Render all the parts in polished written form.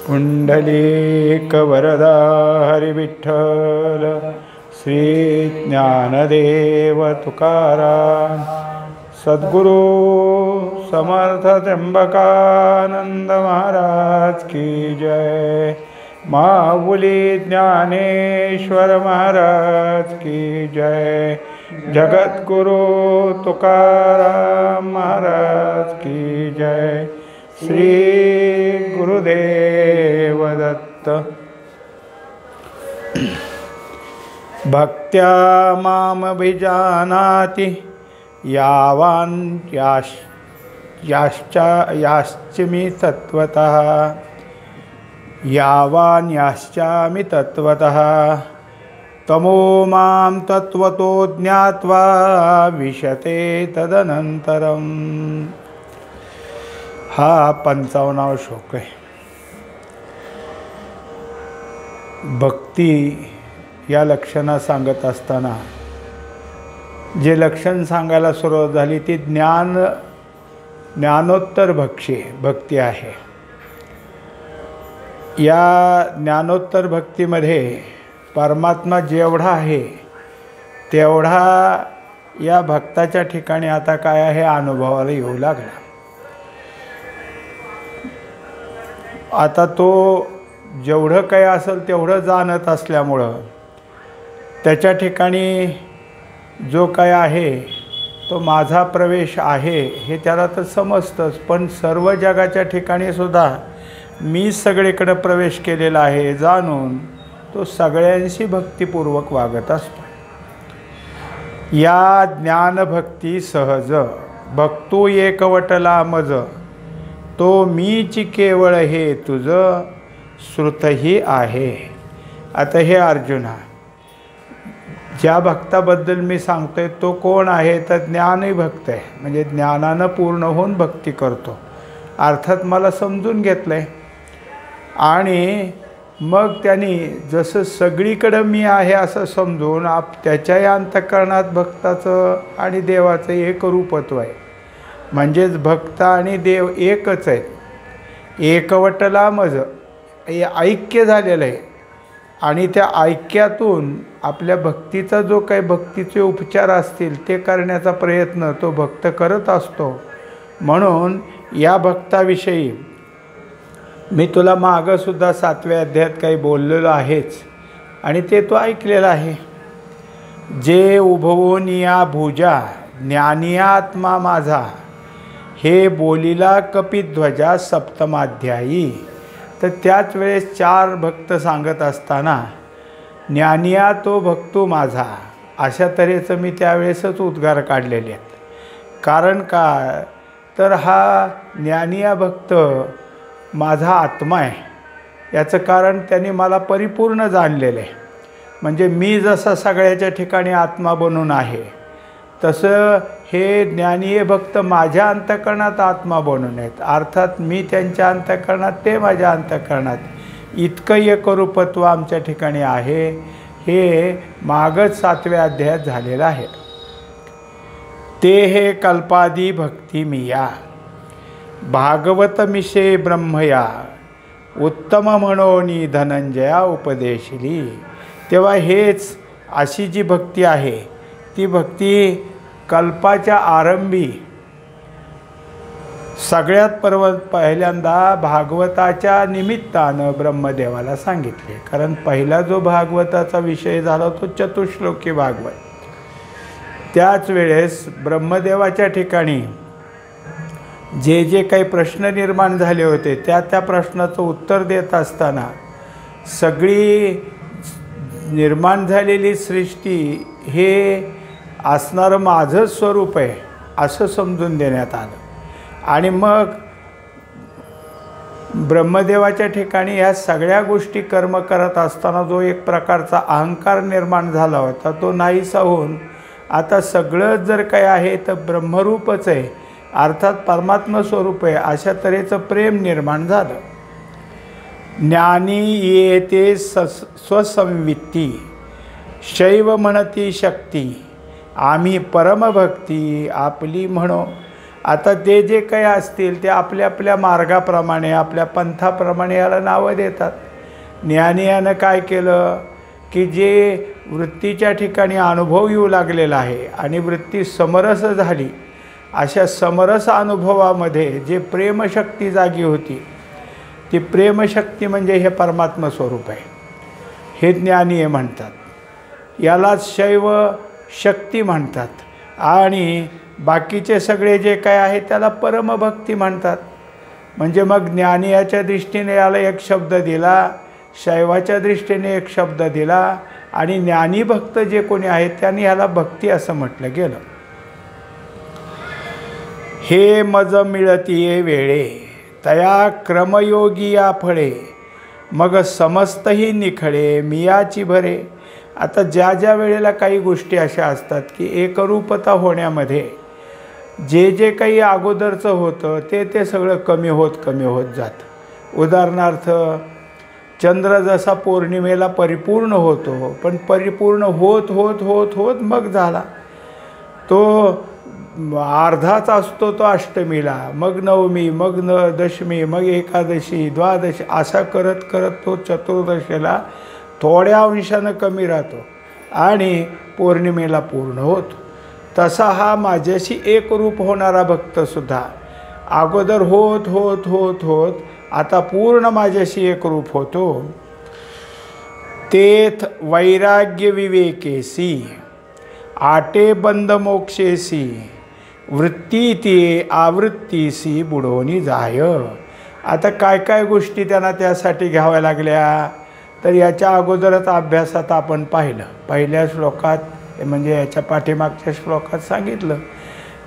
पुंडलीकवरदा हरिविठ्ठल श्री ज्ञानदेव तुकाराम सद्गुरु समर्थ त्र्यंबकानंद महाराज की जय। माऊली ज्ञानेश्वर महाराज की जय। जगद्गुरु तुकाराम महाराज की जय। श्री गुरुदेव दत्त। भक्त्या मामभिजानाति यावान् याश्चामि तत्त्वतः यावान् याश्चामि तत्त्वतः तमो मां तत्त्वतो ज्ञात्वा विशते तदनन्तरम्। हा 55वा श्लोक आहे। भक्ती या लक्षणा सांगत असताना जे लक्षण सांगायला सुरुवात झाली ती ज्ञानोत्तर भक्ती आहे। या ज्ञानोत्तर भक्तीमध्ये परमात्मा जेवढा आहे तेवढा या भक्ताच्या ठिकाणी आता काय आहे अनुभवाला येऊ लागला। आता तो जेवढं काही असेल तेवढं जाणत असल्यामुळं त्याच्या ठिकाणी जो काय आहे तो माझा प्रवेश आहे हे त्याला तर समजतंच, पण सर्व जगाच्या ठिकाणी सुद्धा मी सगळीकडे प्रवेश केलेला आहे जाणून तो सगळ्यांशी भक्तिपूर्वक वागत असतो। या ज्ञानभक्ती सहज भक्तो एकवटला मज तो मीची केवळ हे तुझ श्रुतही आहे। आता हे अर्जुना, ज्या भक्ताबद्दल मी सांगतोय तो कोण आहे तर ज्ञानी भक्त आहे, म्हणजे ज्ञानानं पूर्ण होऊन भक्ती करतो। अर्थात मला समजून घेतलंय आणि मग त्यांनी जसं सगळीकडं मी आहे असं समजून त्याच्याही अंतःकरणात भक्ताचं आणि देवाचं एक रूपत्व आहे, म्हणजेच भक्त आणि देव एकच आहेत। एकवटला मज हे ऐक्य झालेलं आहे आणि त्या ऐक्यातून आपल्या भक्तीचा जो काही भक्तीचे उपचार असतील ते करण्याचा प्रयत्न तो भक्त करत असतो। म्हणून या भक्ताविषयी मी तुला मागंसुद्धा 7व्या अध्यायात काही बोललेलो आहेच आणि ते तो ऐकलेलं आहे। जे उभवून या भुजा ज्ञानी आत्मा माझा हे बोलिला कपिध्वजा सप्तमाध्यायी। तर त्याच वेळेस 4 भक्त सांगत असताना ज्ञानिया तो भक्तो माझा अशा तऱ्हेचं मी त्यावेळेसच उद्गार काढलेले आहेत। कारण का तर हा ज्ञानिया भक्त माझा आत्मा आहे। याचं कारण त्यांनी मला परिपूर्ण जाणलेलं आहे, म्हणजे मी जसा सगळ्याच्या ठिकाणी आत्मा बनून आहे तसं हे ज्ञानीय भक्त माझ्या अंतःकरणात आत्मा बनून आहेत। अर्थात मी त्यांच्या अंतःकरणात ते माझ्या अंतःकरणात इतकं एकरूपत्व आमच्या ठिकाणी आहे। हे मागच 7व्या अध्यायात झालेलं आहे। ते हे कल्पादी भक्ती मिया भागवत मिशे ब्रह्मया उत्तम म्हणोनी धनंजया उपदेशिली। तेव्हा हेच अशी जी भक्ती आहे ती भक्ती कल्पाच्या आरंभी सगळ्यात पहिल्यांदा भागवताच्या निमित्तानं ब्रह्मदेवाला सांगितले। कारण पहिला जो भागवताचा विषय झाला तो चतुश्लोकी भागवत। त्याच वेळेस ब्रह्मदेवाच्या ठिकाणी जे जे काही प्रश्न निर्माण झाले होते त्या प्रश्नाचं उत्तर देत असताना सगळी निर्माण झालेली सृष्टी हे असणारं माझंच स्वरूप आहे असं समजून देण्यात आलं। आणि मग ब्रह्मदेवाच्या ठिकाणी ह्या सगळ्या गोष्टी कर्म करत असताना जो एक प्रकारचा अहंकार निर्माण झाला होता तो नाहीसा होऊन आता सगळं जर काही आहे तर ब्रह्मरूपच आहे, अर्थात परमात्मा स्वरूप आहे अशा तऱ्हेचं प्रेम निर्माण झालं। ज्ञानी येते स्वसंवित्ती शैव म्हणती शक्ती आम्ही परमभक्ती आपली म्हणो। आता ते जे काही असतील ते आपल्या आपल्या मार्गाप्रमाणे आपल्या पंथाप्रमाणे याला नावं देतात. ज्ञानी यानं काय केलं की जे वृत्तीच्या ठिकाणी अनुभव येऊ लागलेला आहे आणि वृत्ती समरस झाली, अशा समरस अनुभवामध्ये जे प्रेमशक्ती जागी होती, ती प्रेमशक्ती म्हणजे हे परमात्मा स्वरूप आहे, हे ज्ञानीय म्हणतात. यालाच शैव शक्ती म्हणतात. आणि बाकीचे सगळे जे काय आहे त्याला परमभक्ती म्हणतात. म्हणजे मग ज्ञानीयाच्या दृष्टीने याला एक शब्द दिला, शैवाच्या दृष्टीने एक शब्द दिला, आणि ज्ञानी भक्त जे कोणी आहेत त्यांनी ह्याला भक्ती असं म्हटलं गेलं. हे मज मिळतिये वेळे तया क्रमयोगी या फळे, मग समस्तही निखळे मियाची भरे. आता ज्या ज्या वेळेला काही गोष्टी अशा असतात की एकरूपता होण्यामध्ये जे जे काही अगोदरचं होतं ते सगळं कमी होत जातं. उदाहरणार्थ चंद्र जसा पौर्णिमेला परिपूर्ण होतो, पण परिपूर्ण होत होत होत होत मग झाला, तो अर्धाच असतो तो अष्टमीला, मग नवमी, मग दशमी, मग एकादशी, द्वादशी, असा करत करत तो चतुर्दशीला थोड्या अंशानं कमी राहतो आणि पौर्णिमेला पूर्ण होतो. तसा हा माझ्याशी एकरूप होणारा भक्तसुद्धा अगोदर होत होत होत होत आता पूर्ण माझ्याशी एकरूप होतो. तेथ वैराग्य विवेकेसी आटे बंद मोक्षेसी, वृत्ती ते आवृत्तीसी बुडवणी जाय. आता काय काय गोष्टी त्यांना त्यासाठी घ्याव्या लागल्या, तर याच्या अगोदरच अभ्यासात आपण पाहिलं. पहिल्या श्लोकात म्हणजे याच्या पाठीमागच्या श्लोकात सांगितलं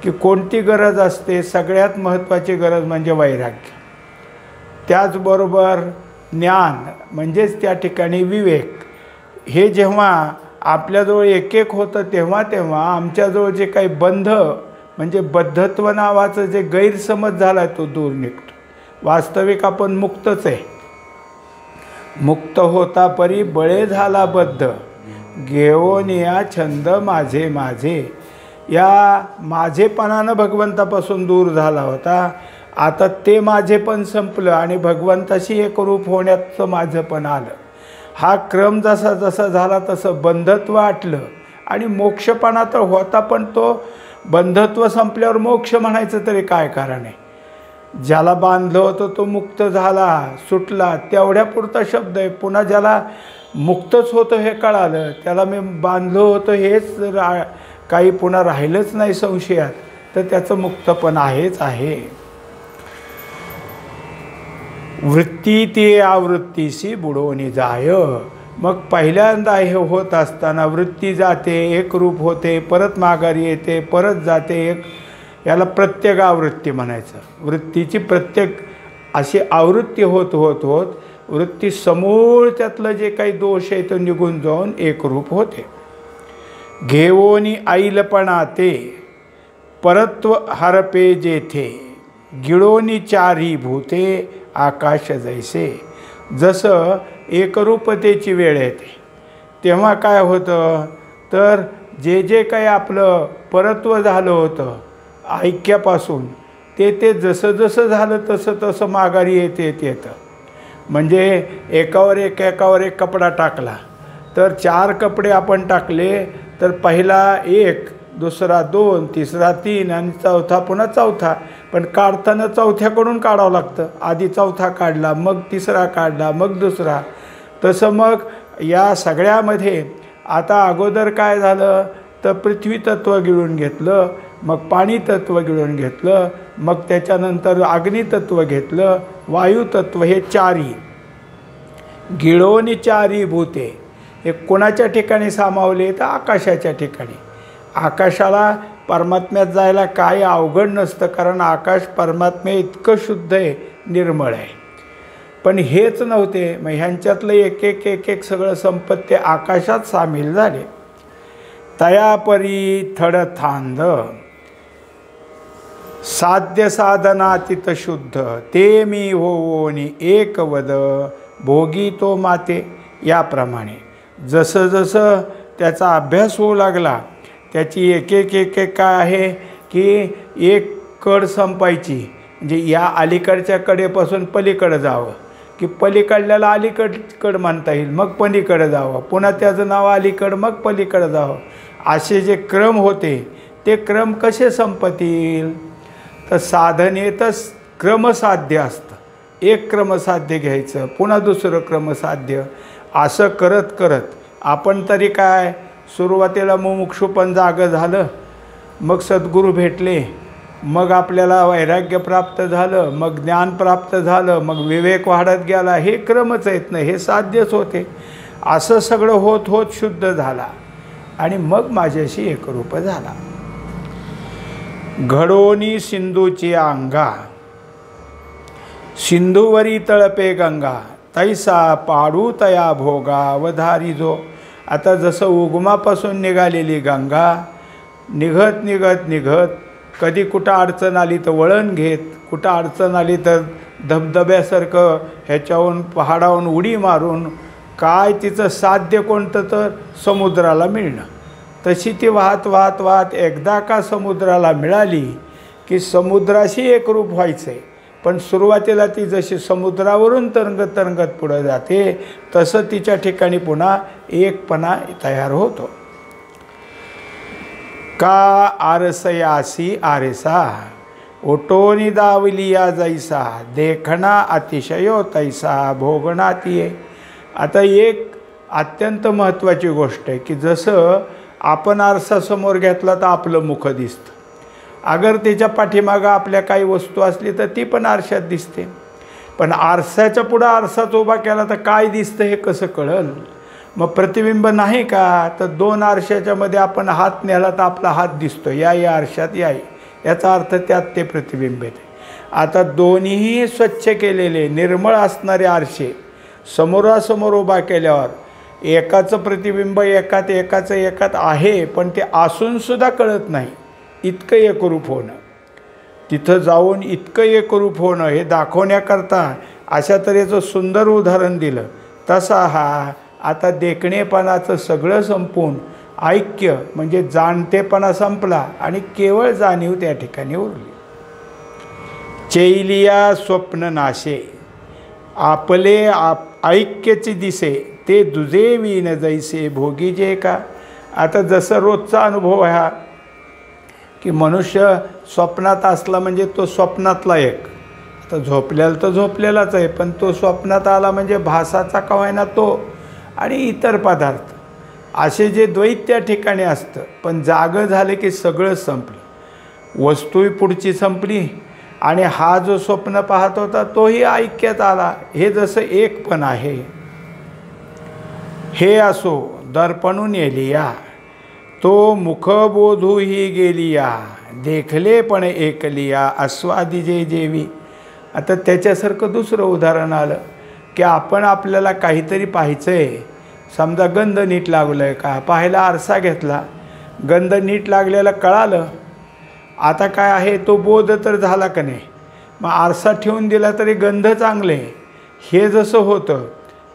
की कोणती गरज असते. सगळ्यात महत्त्वाची गरज म्हणजे वैराग्य. त्याचबरोबर ज्ञान म्हणजेच त्या ठिकाणी विवेक. हे जेव्हा आपल्याजवळ एक एक होतं तेव्हा तेव्हा आमच्याजवळ जे काही बंध म्हणजे बद्धत्व नावाचं जे गैरसमज झाला आहे तो दूर निघतो. वास्तविक आपण मुक्तच आहे. मुक्त होता परी बळे झाला बद्ध, घेऊन या छंद माझे माझे. या माझेपणानं भगवंतापासून दूर झाला होता. आता ते माझेपण संपलं आणि भगवंताशी एकरूप होण्याचं माझेपण आलं. हा क्रम जसा जसा झाला तसं बंधत्व आटलं आणि मोक्षपणा तर होता, पण तो बंधत्व संपल्यावर मोक्ष म्हणायचं तरी काय कारण आहे. ज्याला बांधलं होतं तो मुक्त झाला, सुटला, तेवढ्यापुरता शब्द आहे. पुन्हा ज्याला मुक्तच होतं हे कळालं, त्याला मी बांधलं होतं हेच काही पुन्हा राहिलंच नाही संशयात, तर त्याचं मुक्तपण आहेच आहे. वृत्ती ते आवृत्तीशी बुडवणी जाय. मग पहिल्यांदा हे होत असताना वृत्ती जाते, एकरूप होते, परत माघारी येते, परत जाते, याला प्रत्येक आवृत्ती म्हणायचं. वृत्तीची प्रत्येक अशी आवृत्ती होत होत होत वृत्ती समूळ त्यातलं जे काही दोष आहे तो निघून जाऊन एकरूप होते. घेवोनी ऐलपणा ते परत्व हरपे जेथे, गिळोनी चारी भूते आकाश जैसे. जसं एकरूपतेची वेळ येते तेव्हा काय होतं, तर जे जे काही आपलं परत्व झालं होतं ऐक्यापासून ते जसं जसं झालं तसं तसं माघारी येतं. म्हणजे एकावर एक कपडा टाकला तर 4 कपडे आपण टाकले, तर पहिला 1, दुसरा 2, तिसरा 3 आणि चौथा पुन्हा चौथा. पण काढताना चौथ्याकडून काढावं लागतं. आधी चौथा काढला, मग तिसरा काढला, मग दुसरा. तसं मग या सगळ्यामध्ये आता अगोदर काय झालं, तर पृथ्वी तत्त्व गिळून घेतलं, मग पाणी तत्त्व गिळून घेतलं, मग त्याच्यानंतर अग्नितत्व घेतलं, वायुतत्व, हे 4 गिळोनी 4 भूते. हे कोणाच्या ठिकाणी सामावले, तर आकाशाच्या ठिकाणी. आकाशाला परमात्म्यात जायला काही अवघड नसतं, कारण आकाश परमात्म्या इतकं शुद्ध आहे, निर्मळ आहे. पण हेच नव्हते, मग ह्यांच्यातलं एक एक सगळं संपत्ती आकाशात सामील झाले. तयापरी थडथांद साध्य साधनातीत शुद्ध, ते मी होवोनी एक वद भोगी तो माते. याप्रमाणे जसं जसं त्याचा अभ्यास होऊ लागला, त्याची एक काय आहे की एक कड संपायची, म्हणजे या अलीकडच्या कडेपासून पलीकडं जावं, की पलीकडल्याला अलीकड म्हणता येईल, मग पलीकडं जावं, पुन्हा त्याचं नाव अलीकड, मग पलीकडं जावं, असे जे क्रम होते ते क्रम कसे संपतील? तर साधनेतच क्रमसाध्य असतं. एक क्रमसाध्य घ्यायचं, पुन्हा दुसरं क्रमसाध्य, असं करत करत आपण तरी काय सुरुवातीला मुमुक्षुपण जागं झालं, मग सद्गुरू भेटले, मग आपल्याला वैराग्य प्राप्त झालं, मग ज्ञान प्राप्त झालं, मग विवेक वाढत गेला. हे क्रमच आहेत ना, हे साध्यच होते. असं सगळं होत होत शुद्ध झाला आणि मग माझ्याशी एकरूप झाला. घडोनी सिंधूची अंगा, सिंधुवरी तळपे गंगा, तैसा पाडू तया भोगा अवधारी जो. आता जसं उगमापासून निघालेली गंगा निघत निघत निघत कधी कुठं अडचण आली तर वळण घेत, कुठं अडचण आली तर धबधब्यासारखं ह्याच्याहून पहाडावरून उडी मारून काय तिचं साध्य कोणतं तर समुद्राला मिळणं. तशी ती वाहत वाहत वाहत एकदा का समुद्राला मिळाली की समुद्राशी एकरूप व्हायचं आहे. पण सुरुवातीला ती जशी समुद्रावरून तरंगत तरंगत पुढं जाते तसं तिच्या ठिकाणी पुन्हा एकपणा तयार होतो. का आरसयासी आरेसा, ओटोनी दावलिया जैसा, देखणा अतिशयो तैसा भोगणा तिये. आता एक अत्यंत महत्त्वाची गोष्ट आहे की जसं आपण आरसा समोर घेतला तर आपलं मुख दिसतं, अगर त्याच्या पाठीमागं आपल्या काही वस्तू असली तर ती पण आरशात दिसते. पण आरशाच्या पुढं आरसाच उभा केला तर काय दिसतं हे कसं कळल? मग प्रतिबिंब नाही का? तर दोन आरशाच्या मध्ये आपण हात नेला तर आपला हात दिसतो, या आरशात याचा अर्थ त्यात ते प्रतिबिंब येते. आता दोन्हीही स्वच्छ केलेले निर्मळ असणारे आरसे समोरासमोर उभा केल्यावर एकाचं प्रतिबिंब एकाचं एकात आहे, पण ते असूनसुद्धा कळत नाही. इतकं एकरूप होणं, तिथं जाऊन इतकं एकरूप होणं हे दाखवण्याकरता अशा तऱ्हेचं सुंदर उदाहरण दिलं. तसा हा आता देखणेपणाचं सगळं संपून ऐक्य म्हणजे जाणतेपणा संपला आणि केवळ जाणीव त्या ठिकाणी उरली. चैलिया स्वप्न नाशे, आपले ऐक्यचे दिसे ते दुजे विन जैसे भोगी जे का. आता जसं रोजचा अनुभव हा की मनुष्य स्वप्नात असला म्हणजे तो स्वप्नातला एक, आता झोपलेला तर झोपलेलाच आहे, पण तो स्वप्नात आला म्हणजे भासाचा कवायना तो आणि इतर पदार्थ असे जे द्वैत त्या ठिकाणी असतं. पण जागं झाले की सगळं संपलं, वस्तूही पुढची संपली आणि हा जो स्वप्न पाहत होता तोही ऐक्यात आला. हे जसं एक पण आहे. हे असो दर्पणून येलिया, तो मुखबोधूही गेलिया, देखले पण एकलिया आस्वादी जे जेवी. आता त्याच्यासारखं दुसरं उदाहरण आलं की आपण आपल्याला काहीतरी पाहायचं आहे, समजा गंध नीट लागलं आहे का, पाहायला आरसा घेतला, गंध नीट लागलेलं कळालं, आता काय आहे तो बोध तर झाला का नाही. मग आरसा ठेवून दिला तरी गंध चांगले हे जसं होतं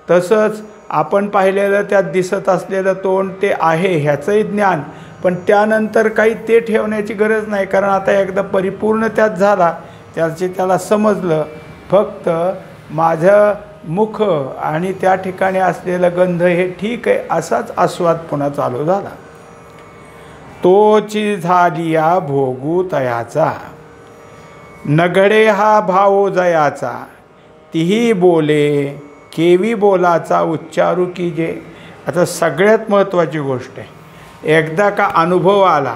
तसंच आपण पाहिलेलं त्यात दिसत असलेलं तोंड ते आहे ह्याचंही ज्ञान. पण त्यानंतर काही ते ठेवण्याची गरज नाही, कारण आता एकदा परिपूर्ण त्यात झाला, त्याला समजलं फक्त माझं मुख आणि त्या ठिकाणी असलेलं गंध हे ठीक आहे, असाच आस्वाद पुन्हा चालू झाला. तोची झालिया भोगू तयाचा, नघडे हा भावो जयाचा, तीही बोले केवी बोलाचा उच्चारू की जे. आता सगळ्यात महत्त्वाची गोष्ट आहे, एकदा का अनुभव आला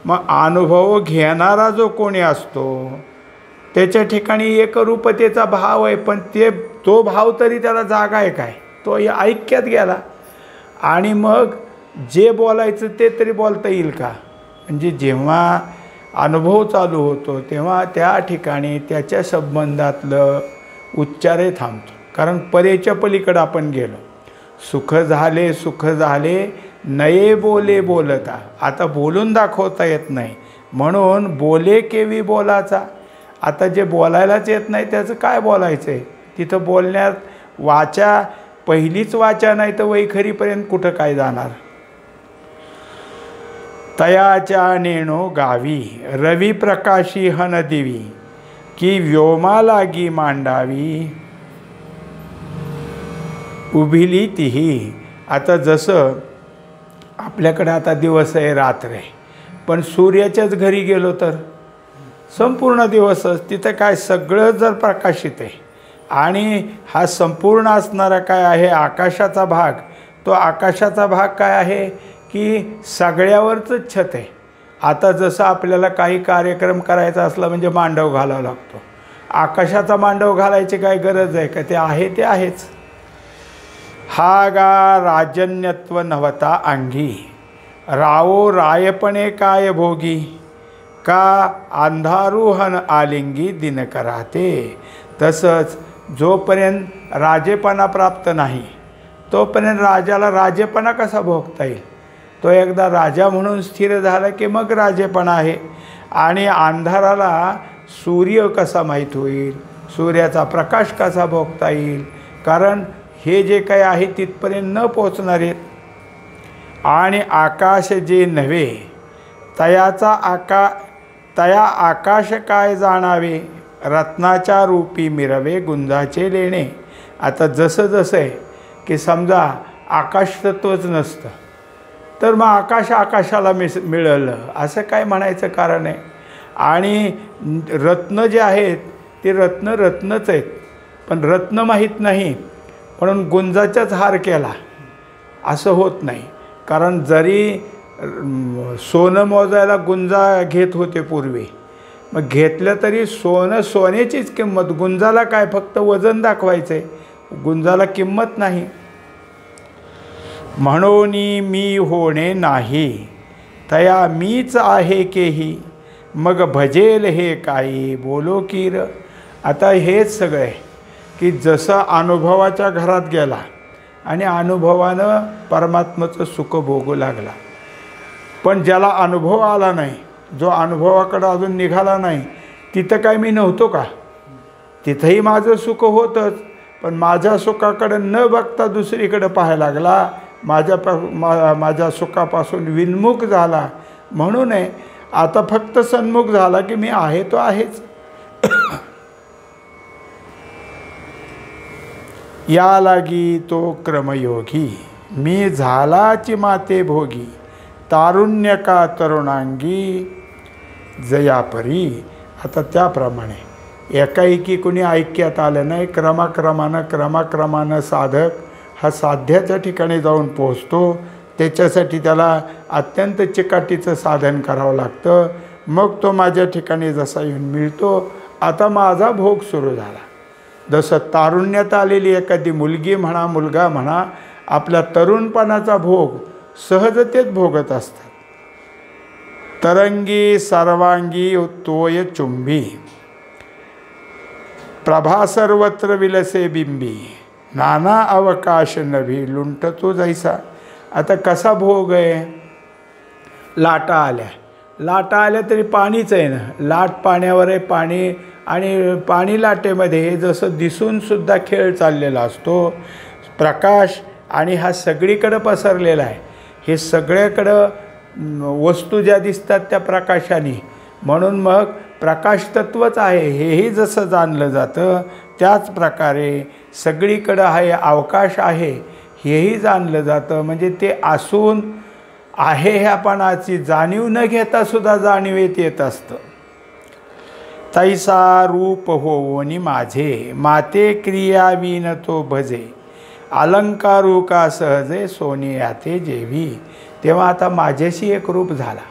मग अनुभव घेणारा जो कोणी असतो त्याच्या ठिकाणी एकरूपतेचा भाव आहे, पण तो भाव तरी त्याला जागा आहे काय, तो या ऐक्यात गेला. आणि मग जे बोलायचं ते तरी बोलता येईल का? म्हणजे जेव्हा अनुभव चालू होतो तेव्हा त्या ठिकाणी त्याच्या संबंधातलं उच्चारही थांबतो, कारण परेच्या पलीकडं आपण गेलो. सुख झाले नये बोले बोलता, आता बोलून दाखवता येत नाही म्हणून बोले केवी बोलाचा. आता जे बोलायलाच येत नाही त्याचं काय बोलायचं आहे? तिथं बोलण्यात वाचा पहिलीच वाचा नाही तर वैखरीपर्यंत कुठं काय जाणार. तयाच्या नेणो गावी रवी प्रकाशी हन दिवी की व्योमा लागी मांडावी उभिली तीही. आता जसं आपल्याकडे आता दिवस आहे रात्र आहे, पण सूर्याच्याच घरी गेलो तर संपूर्ण दिवसच, तिथं काय सगळं जर प्रकाशित आहे आणि हा संपूर्ण असणारा काय आहे आकाशाचा भाग, तो आकाशाचा भाग काय आहे की सगळ्यावरच छत आहे. आता जसं आपल्याला काही कार्यक्रम करायचा असला म्हणजे मांडव घालावा लागतो, आकाशाचा मांडव घालायची काय गरज आहे का, ते आहे ते आहेच. हा गा राजन्यत्व नवता अंगी रावो रायपणे काय भोगी का अंधारुहन आलिंगी दिन कराते. तसंच जोपर्यंत राजेपणा प्राप्त नाही तोपर्यंत राजाला राजेपणा कसा भोगता येईल. तो एकदा राजा म्हणून स्थिर झाला की मग राजेपणा आहे. आणि अंधाराला सूर्य कसा माहीत होईल, सूर्याचा प्रकाश कसा भोगता येईल, कारण हे जे काही आहे तिथपर्यंत न पोचणार आहेत. आणि आकाश जे नव्हे तया आकाश काय जाणावे रत्नाच्या रूपी मिरवे गुंजाचे लेणे. आता जसं जसं आहे की समजा आकाश तत्वच नसतं तर मग आकाश आकाशाला मिळालं असं काय म्हणायचं कारण आहे. आणि रत्न जे आहेत ते रत्नच आहेत, पण रत्न माहीत नाही म्हणून गुंजाचाच हार केला असं होत नाही. कारण जरी सोनं मोजायला गुंजा घेत होते पूर्वी, मग घेतलं तरी सोन्याचीच किंमत, गुंजाला काय फक्त वजन दाखवायचं आहे, गुंजाला किंमत नाही. म्हणून मी होणे नाही तया मीच आहे केही मग भजेल हे काही बोलो कीर. आता हेच सगळं आहे की जसं अनुभवाच्या घरात गेला आणि अनुभवानं परमात्म्याचं सुख भोगू लागला, पण ज्याला अनुभव आला नाही, जो अनुभवाकडं अजून निघाला नाही, तिथं काय मी नव्हतो का, तिथंही माझं सुख होतंच, पण माझ्या सुखाकडं न बघता दुसरीकडं पाहायला लागला, माझ्या सुखापासून विन्मुख झाला. म्हणून आता फक्त सन्मुख झाला की मी आहे तो आहेच. या लागी तो क्रमयोगी मी झालाची माते भोगी तारुण्य का तरुणांगी जयापरी. आता त्याप्रमाणे एकाएकी कुणी ऐक्यात आलं नाही, क्रमाक्रमानं साधक हा साध्याच्या ठिकाणी जाऊन पोहोचतो. त्याच्यासाठी त्याला अत्यंत चिकाटीचं साधन करावं लागतं, मग तो माझ्या ठिकाणी जसा येऊन मिळतो. आता माझा भोग सुरू झाला. जसं तारुण्यात आलेली एखादी मुलगी म्हणा मुलगा म्हणा आपल्या तरुणपणाचा भोग सहजतेत भोगत असतात. तरंगी सर्वांगी तोय चुंबी प्रभा सर्वत्र विलसे बिंबी नाना अवकाश नभी लुंटतो जैसा. आता कसा भोग आहे, लाटा आल्या तरी पाणीच आहे ना, लाट पाण्यावर आहे पाणी, आणि पाणी लाटेमध्ये जसं दिसूनसुद्धा खेळ चाललेला असतो. प्रकाश आणि हा सगळीकडं पसरलेला आहे, हे सगळ्याकडं वस्तू ज्या दिसतात त्या प्रकाशाने, म्हणून मग प्रकाश तत्वच आहे हेही जसं जाणलं जातं त्याच प्रकारे सगळीकडं आहे अवकाश आहे हेही जाणलं जातं. म्हणजे ते असून आहे ह्यापणाची जाणीव न घेता सुद्धा जाणीवेत येत असतं. तैसा रूप होवनी माझे माते क्रिया विन तो भजे अलंकारू का सहजे सोने याते जेवी. तेव्हा आता माझ्याशी एक रूप झाला,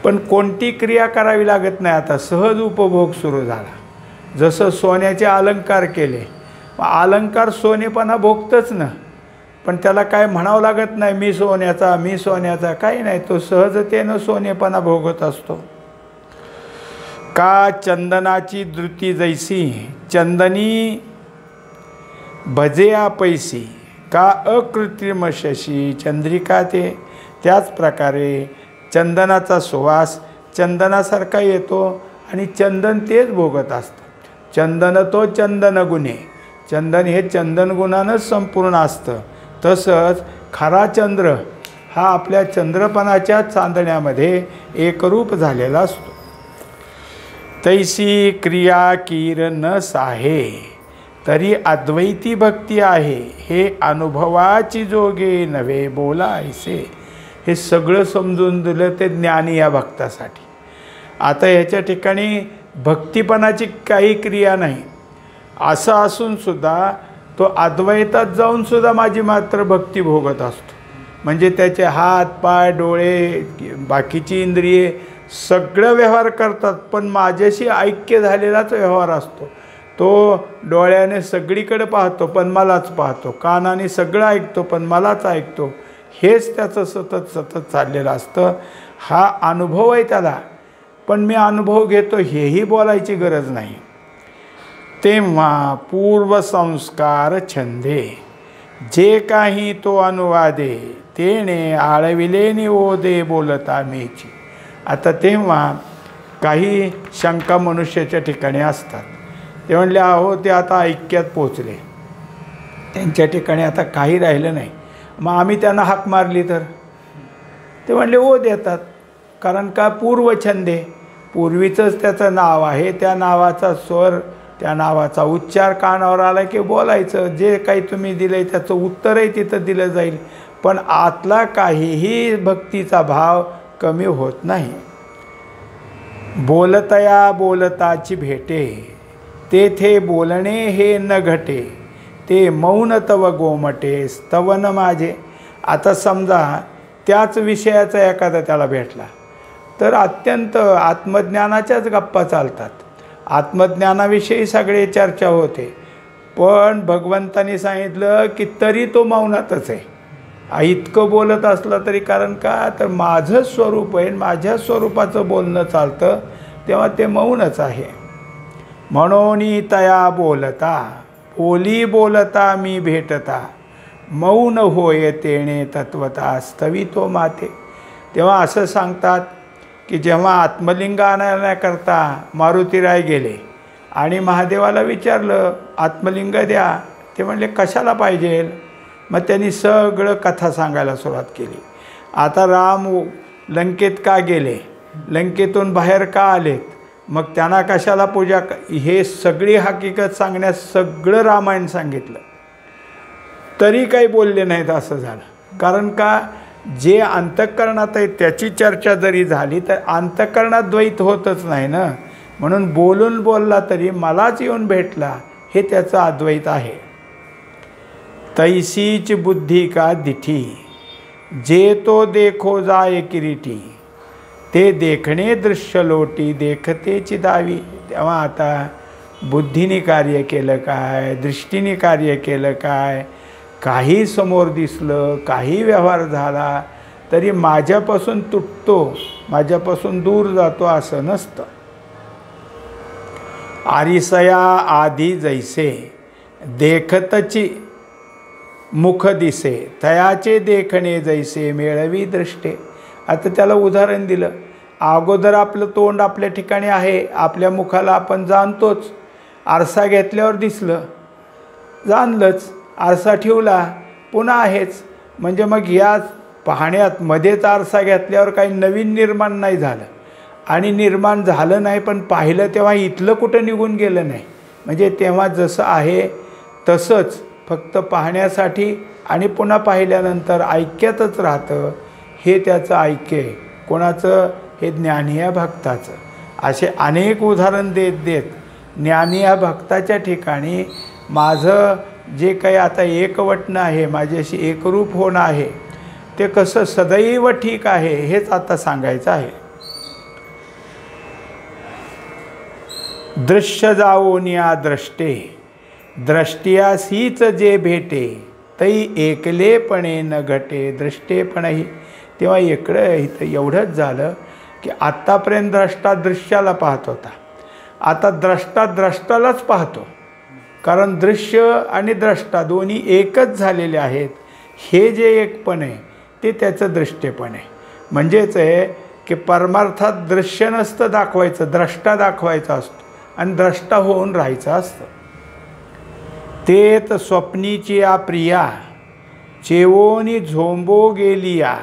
पण कोणती क्रिया करावी लागत नाही, आता सहज उपभोग सुरू झाला. जसं सोन्याचे अलंकार केले, अलंकार सोनेपणा भोगतच ना, पण त्याला काय म्हणावं लागत नाही मी सोन्याचा काही नाही, तो सहजतेनं सोनेपणा भोगत असतो. का चंदनाची धृती जैसी चंदनी भजेया पैसी का अकृत्रिम शशी चंद्रिका. ते त्याच प्रकारे चंदनाचा सुवास चंदनासारखा येतो आणि चंदन तेच भोगत असतं. चंदन तो चंदन गुणे, चंदन हे चंदन गुणानंच संपूर्ण असतं. तसंच खरा चंद्र हा आपल्या चंद्रपणाच्या चांदण्यामध्ये एकरूप झालेला असतो. तैसी क्रिया कीर न साहे तरी अद्वैती भक्ती आहे, हे अनुभवाची जोगे नव्हे बोला ऐसे. हे सगळं समजून दिलं ते ज्ञानी या भक्तासाठी. आता ह्याच्या ठिकाणी भक्तिपणाची काही क्रिया नाही असं असूनसुद्धा तो अद्वैतात जाऊनसुद्धा माझी मात्र भक्ती भोगत असतो. म्हणजे त्याचे हात पाय डोळे बाकीची इंद्रिये सगळं व्यवहार करतात, पण माझ्याशी ऐक्य झालेलाच व्यवहार असतो. तो डोळ्याने सगळीकडे पाहतो पण मलाच पाहतो, कानाने सगळं ऐकतो पण मलाच ऐकतो. हेच त्याचं सतत सतत चाललेलं असतं. हा अनुभव आहे त्याला, पण मी अनुभव घेतो हेही बोलायची गरज नाही. तेव्हा पूर्वसंस्कार छंदे जे काही तो अनुवादे तेने आळविले निवोदे बोलता मेची. आता तेव्हा काही शंका मनुष्याच्या ठिकाणी असतात. ते म्हणले अहो ते आता ऐक्यात पोचले, त्यांच्या ठिकाणी आता काही राहिलं नाही, मग आम्ही त्यांना हाक मारली तर? ते म्हणले ओ देतात. कारण का पूर्वछंदे, पूर्वीचंच त्याचं नाव आहे, त्या नावाचा स्वर त्या नावाचा उच्चार कानावर आला की बोलायचं. जे काही तुम्ही दिलं आहे त्याचं उत्तरही तिथं दिलं जाईल, पण आतला काहीही भक्तीचा भाव कमी होत नाही. बोलतया बोलताची भेटे तेथे बोलणे हे न घटे, ते मौन तव गोमटे स्तवन माझे. आता समजा त्याच विषयाचा एखादा त्याला भेटला तर अत्यंत आत्मज्ञानाच्याच गप्पा चालतात, आत्मज्ञानाविषयी सगळे चर्चा होते, पण भगवंतानी सांगितलं की तरी तो मौनातच आहे. इतकं बोलत असलं तरी, कारण का तर माझं स्वरूप आहे, माझ्या स्वरूपाचं बोलणं चालतं, तेव्हा ते मौनच आहे. म्हणून तया बोलता बोली बोलता मी भेटता, मौन होय तेणे तत्वता स्तवितो माते. तेव्हा असं सांगतात की जेव्हा आत्मलिंग आणण्याकरता मारुतीराय गेले आणि महादेवाला विचारलं आत्मलिंग द्या, ते म्हणले कशाला पाहिजे. मग त्यांनी सगळं कथा सांगायला सुरुवात केली. आता राम लंकेत का गेले, लंकेतून बाहेर का आलेत, मग त्यांना कशाला पूजा, हे सगळी हकीकत सांगण्यास सगळं रामायण सांगितलं, तरी काही बोलले नाहीत असं झालं. कारण का जे अंतःकरणात आहे त्याची चर्चा जरी झाली तर अंतःकरणात द्वैत होतच नाही ना. म्हणून बोलून बोलला तरी मलाच येऊन भेटला, हे त्याचं अद्वैत आहे. तैसीच बुद्धी का दिठी जे तो देखो जाय किरीटी, ते देखणे दृश्य लोटी देखतेची दावी. तेव्हा आता बुद्धीने कार्य केलं काय, दृष्टीने कार्य केलं काय, काही समोर दिसलं, काही व्यवहार झाला तरी माझ्यापासून तुटतो, माझ्यापासून दूर जातो असं नसतं. आरिसया आधी जैसे देखतची मुख दिसे, तयाचे देखणे जैसे मेळवी दृष्टे. आता त्याला उदाहरण दिलं. अगोदर आपलं तोंड आपल्या ठिकाणी आहे, आपल्या मुखाला आपण जाणतोच, आरसा घेतल्यावर दिसलं, जाणलंच, आरसा ठेवला पुन्हा आहेच. म्हणजे मग या पाहण्यात मध्येच आरसा घेतल्यावर काही नवीन निर्माण नाही झालं, आणि निर्माण झालं नाही पण पाहिलं तेव्हा इथलं कुठं निघून गेलं नाही. म्हणजे तेव्हा जसं आहे तसंच फक्त पाहण्यासाठी आणि पुन्हा पाहिल्यानंतर ऐक्यातच राहतं. हे त्याचं ऐक्य आहे. कोणाचं? हे ज्ञानी या भक्ताचं. असे अनेक उदाहरण देत देत ज्ञानी या भक्ताच्या ठिकाणी माझं जे काही आता एकवटणं आहे, माझ्याशी एकरूप होणं आहे, ते कसं सदैव ठीक आहे हेच आता सांगायचं आहे. दृश्य जावोनिया द्रष्टे द्रष्टियास हीच जे भेटे, तै एकलेपणे न घटे दृष्टेपणही. तेव्हा इथं एवढंच झालं की आत्तापर्यंत द्रष्टा दृश्याला पाहत होता, आता द्रष्टा द्रष्टालाच पाहतो. कारण दृश्य आणि द्रष्टा दोन्ही एकच झालेले आहेत. हे जे एकपण आहे ते त्याचं दृष्टेपण आहे. म्हणजेच आहे की परमार्थात दृश्य नसतं दाखवायचं, द्रष्टा दाखवायचा असतो आणि द्रष्टा होऊन राहायचं असतं. तेत स्वप्नीची या प्रिया चेवोनी झोंबो गेलिया,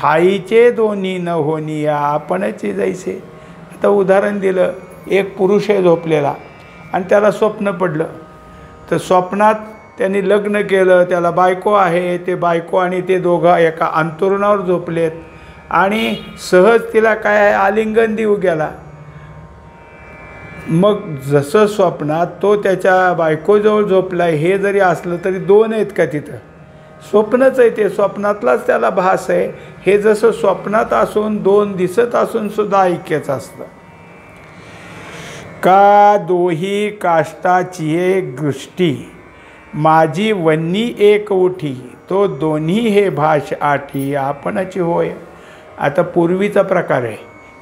ठाईचे दोन्ही न होनिया आपणची जैसे. आता उदाहरण दिलं, एक पुरुष आहे झोपलेला आणि त्याला स्वप्न पडलं. तर स्वप्नात त्यांनी लग्न केलं, त्याला बायको आहे, ते बायको आणि ते दोघं एका अंथरुणावर झोपलेत आणि सहज तिला काय आहे आलिंगन देऊ गेला. मग जसं स्वप्नात तो त्याच्या बायकोजवळ झोपला हे जरी असलं तरी दोन आहेत का तिथं? स्वप्नच आहे ते, स्वप्नातलाच त्याला भास आहे. हे जसं स्वप्नात असून दोन दिसत असून सुद्धा ऐक्यच असतं. का दोही काष्टाची एक दृष्टी माझी वन्नी एक उठी तो दोन्ही हे भाष आठी आपणची होय. आता पूर्वीचा प्रकार आहे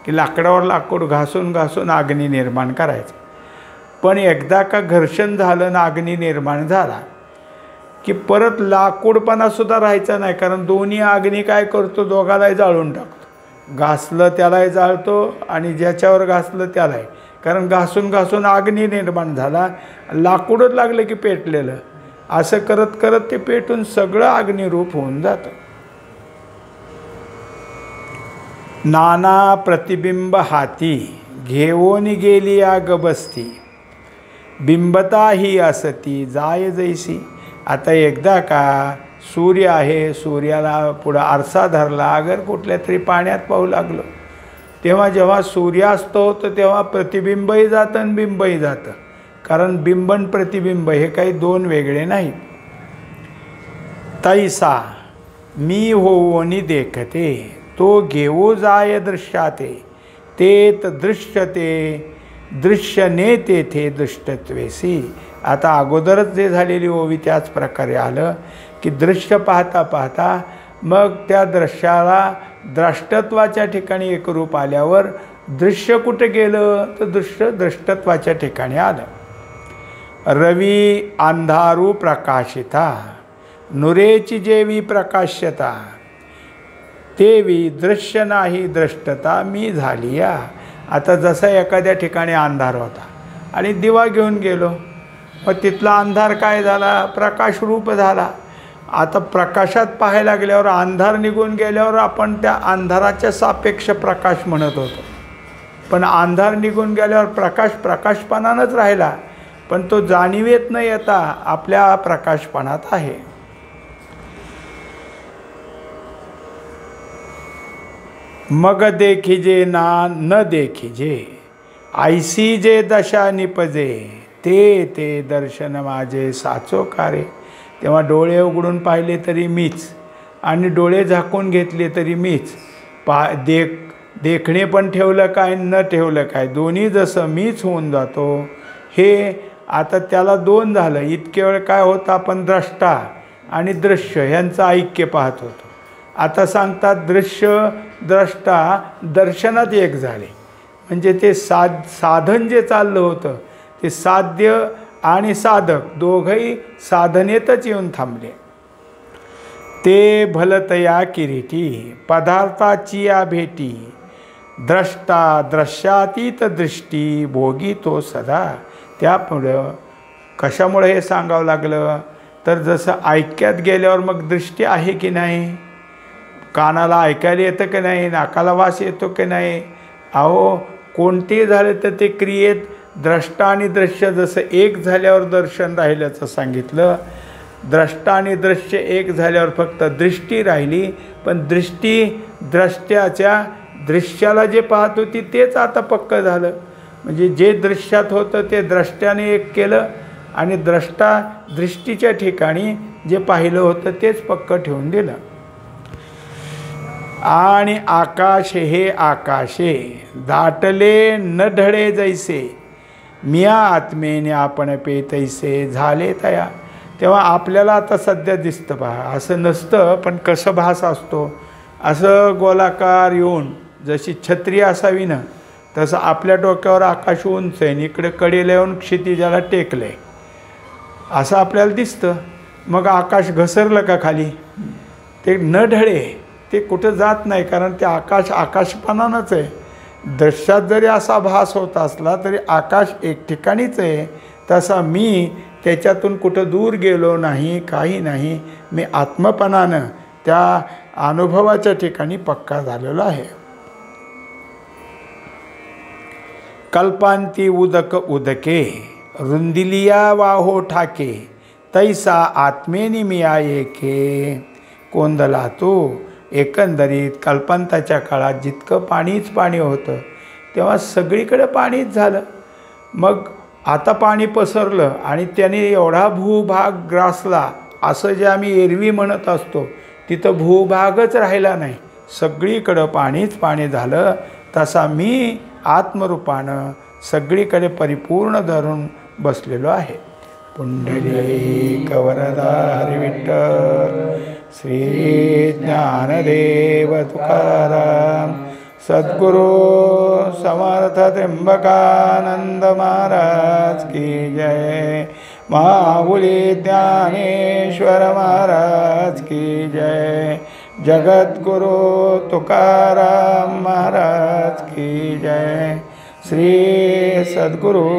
की लाकडावर लाकूड घासून घासून अग्नी निर्माण करायचं. पण एकदा का घर्षण झालं ना अग्नी निर्माण झाला की परत लाकूडपणासुद्धा राहायचा नाही. कारण दोन्ही अग्नी काय करतो, दोघालाही जाळून टाकतो. घासलं त्यालाही जाळतो आणि ज्याच्यावर घासलं त्यालाही. कारण घासून घासून अग्नी निर्माण झाला, लाकूडच लागलं की पेटलेलं. असं करत करत ते पेटून सगळं अग्निरूप होऊन जातं. नाना प्रतिबिंब हाती घेऊन गेली या गबस्ती बिंबता ही असती जाय जैसी. आता एकदा का सूर्य आहे, सूर्याला पुढं आरसा धरला, अगर कुठल्या तरी पाण्यात पाहू लागलो, तेव्हा जेव्हा सूर्यास्त होतं तेव्हा प्रतिबिंबही जातं आणि बिंबही जातं. कारण बिंबन प्रतिबिंब हे काही दोन वेगळे नाहीत. तैसा मी होऊनी देखते तो घेऊ जाय दृश्याते तेत दृश्यते दृश्यने तेथे दृष्टत्वेसी. आता अगोदरच जे झालेली ओवी त्याच प्रकारे आलं की दृश्य पाहता पाहता मग त्या दृश्याला द्रष्टत्वाच्या ठिकाणी एकरूप आल्यावर दृश्य कुठे गेलं तर दृश्य दृष्टत्वाच्या ठिकाणी आलं. रवी अंधारू प्रकाशिता नुरेची जेवी प्रकाश्यता तेवी दृश्य नाही दृष्टता मी झाली या. आता जसा एखाद्या ठिकाणी अंधार होता आणि दिवा घेऊन गेलो, मग तिथला अंधार काय झाला, प्रकाशरूप झाला. आता प्रकाशात पाहायला लागल्यावर अंधार निघून गेल्यावर आपण त्या अंधाराच्या सापेक्ष प्रकाश म्हणत होतो. पण अंधार निघून गेल्यावर प्रकाश प्रकाशपणानंच राहिला, पण तो जाणीवेत न येता आपल्या प्रकाशपणात आहे. मग देखिजे ना न देखिजे ऐसी जे दशा निपजे ते ते दर्शन माझे साचो कारे. तेव्हा डोळे उघडून पाहिले तरी मीच आणि डोळे झाकून घेतले तरी मीच. देखणे पण ठेवलं काय न ठेवलं काय दोन्ही जसं मीच होऊन जातो. हे आता त्याला दोन झालं. इतके वेळ काय होतं, आपण द्रष्टा आणि दृश्य यांचं ऐक्य पाहत होतो. आता सांगतात दृश्य द्रष्टा दर्शनात एक झाले. म्हणजे ते साधन जे चाललं होतं ते साध्य आणि साधक दोघंही साधनेतच येऊन थांबले. ते भलतया किरीटी पदार्थाची या भेटी द्रष्टा दृश्यातीत दृष्टी भोगी तो सदा. त्यामुळं कशामुळे हे सांगावं लागलं तर जसं ऐक्यात गेल्यावर मग दृष्टी आहे की नाही, कानाला ऐकायला येतं की नाही, नाकाला वास येतो की नाही. अहो कोणतेही झालं तर ते क्रियेत द्रष्टा आणि दृश्य जसं एक झाल्यावर दर्शन राहिल्याचं सांगितलं. द्रष्टा आणि दृश्य एक झाल्यावर फक्त दृष्टी राहिली, पण दृष्टी द्रष्ट्याच्या दृश्याला जे पाहत होती तेच आता पक्क झालं. म्हणजे जे दृश्यात होतं ते द्रष्ट्याने एक केलं आणि द्रष्टा दृष्टीच्या ठिकाणी जे पाहिलं होतं तेच पक्क ठेवून दिलं. आणि आकाश हे आकाशे दाटले न ढळे जैसे मिया आत्मेने आपण पे तैसे झाले तया. तेव्हा आपल्याला आता सध्या दिसतं पहा, असं नसतं पण कसं भास असतो, असं गोलाकार येऊन जशी छत्री असावी ना तसं आपल्या डोक्यावर आकाश उंच आहे, इकडे कडेला येऊन क्षितिजाला टेकलं आहे असं आपल्याला दिसतं. मग आकाश घसरलं का खाली, ते न ढळे, ते कुठं जात नाही, कारण ते आकाश आकाशपणानंच आहे. दृश्यात जरी असा भास होत असला तरी आकाश एक ठिकाणीच आहे. तसा मी त्याच्यातून कुठं दूर गेलो नाही, काही नाही. मी आत्मपणानं त्या अनुभवाच्या ठिकाणी पक्का झालेला आहे. कल्पांती उदक उदके रुंदिलिया वाहो ठाके तैसा आत्मेनी मिया एके. कोंदला तो. एकंदरीत कल्पांताच्या काळात जितकं पाणीच पाणी होतं तेव्हा सगळीकडे पाणीच झालं. मग आता पाणी पसरलं आणि त्याने एवढा भूभाग ग्रासला असं जे आम्ही एरवी म्हणत असतो तिथं भूभागच राहिला नाही, सगळीकडं पाणीच पाणी झालं. तसा मी आत्मरूपानं सगळीकडे परिपूर्ण धरून बसलेलो आहे. पुंडलिक वरदा हरी विठ्ठल श्री ज्ञानदेव तुकाराम सद्गुरु समर्थ त्र्यंबकानंद महाराज की जय. माऊली ज्ञानेश्वर महाराज की जय. जगद्गुरु तुकाराम महाराज की जय. श्री सद्गुरु